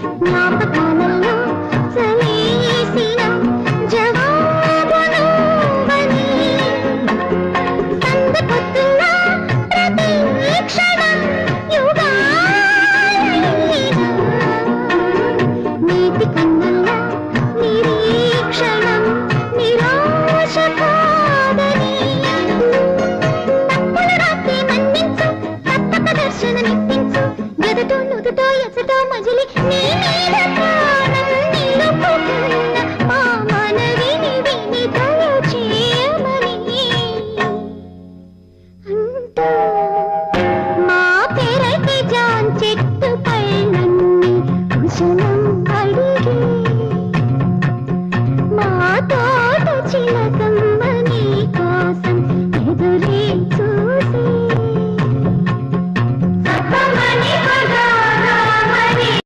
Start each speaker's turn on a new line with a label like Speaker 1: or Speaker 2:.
Speaker 1: జ్ఞాపకాలలో చలేసిన జవాబును వని సంద పొద్దున్న ప్రతి క్షణం యుగాలైన నీతి కన్నుల్లో నిరీక్షణం నిరాశ కాదని తప్పులు రాసి మన్నించు తప్పక దర్శనమిప్పించు ఎదుటో నుదుటో ఎసటో మజిలి నీ మీద ప్రాణం నిలుపుకున్న మా మనవిని విని దయచేయమని అంటూ మా పెరటి జాన్ చెట్టు పళ్ళన్ని కుశల